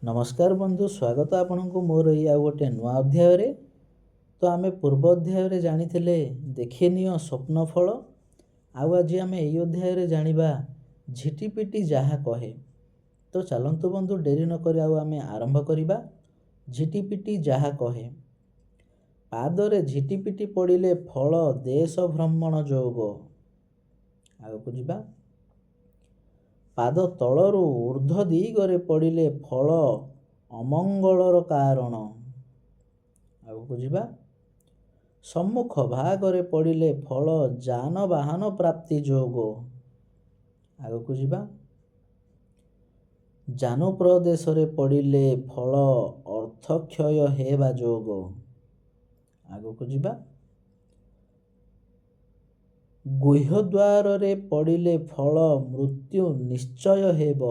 नमस्कार बंधु, स्वागत आपनku मोर एई आ गोटे नुआ अध्याय रे। तो आमे पूर्व अध्याय रे जानिथिले देखिनियो स्वप्न फल। आज आमे एई अध्याय रे जानिबा झिटिपिटी जाहा कहे। तो चलंतु बंधु डेरी न करी आमे आरंभ करिबा। झिटिपिटी जाहा कहे, पादरे झिटिपिटी पड़िले फल देश भ्रमण जोग। आगकु जिबा, पाद तलरू ऊर्ध्व दिगरे पड़िले फल अमंगलर कारण। आगकु जिबा, सम्मुख भागरे पड़िले फल जानवाहन प्राप्ति जोग। आगकु जिबा, जानु प्रदेशरे पड़िले फल अर्थक्षय हेबा जोग। आगकु जिबा, गुह्यद्वार रे पड़िले फल मृत्यु निश्चय हेब।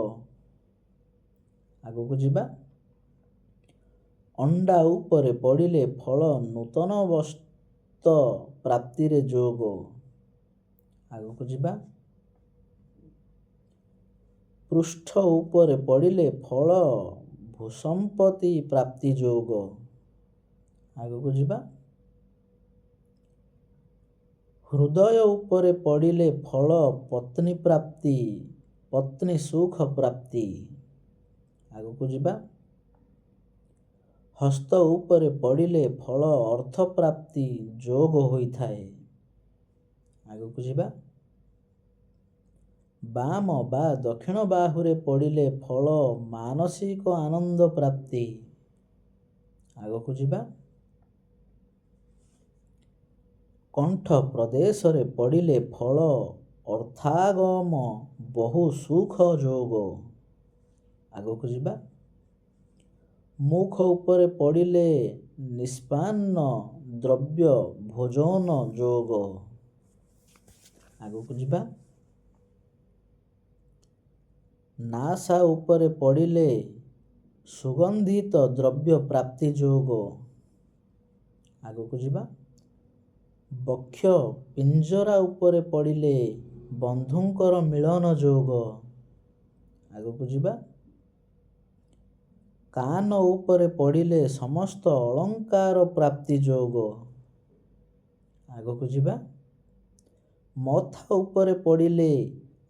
आगकु जिबा, अंडा उपरे पड़िले फल नूतन वस्त्र प्राप्ति रे जोग। आगकु जिबा, पृष्ठ उपरे पड़िले फल भूसंपत्ति प्राप्ति जोग। आगकु जिबा, हृदय उपरे पड़िले फल पत्नी प्राप्ति, पत्नी सुख प्राप्ति। आगकु जिबा, हस्त उपरे पड़िले फल अर्थ प्राप्ति जोग होइथाए। आगकु जिबा, बाम बा दक्षिण बाहुरे पड़िले फल मानसिक आनंद प्राप्ति। आगकु जिबा, कंठ प्रदेश रे पड़िले फल अर्थागम बहु सुख जोग। आगकु जिबा, मुख उपरे पड़िले निष्पन्न द्रव्य भोजन जोग। आगकु जिबा, नासा उपरे पड़िले सुगंधित द्रव्य प्राप्ति जोग। आगकु जिबा, बक्ष पिंजरा उपरे पड़िले बंधुंकर मिलन जोग। आगकु जिबा, कान उपरे पड़िले समस्त अलंकार प्राप्ति जोग। आगकु जिबा, मथा उपरे पड़िले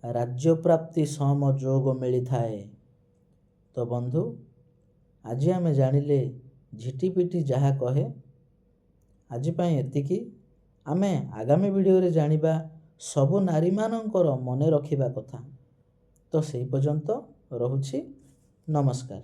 राज्य प्राप्ति सम जोग मिली थाए। तो बंधु, आज आमे जानिले झिटिपिटी जाहा कहे। आज पई एतिकी। आमे आगामी वीडियो रे जानिबा सबु नारी मानंकर मने रखिबा कथा। तो सेई पर्यंत रहुछि। नमस्कार।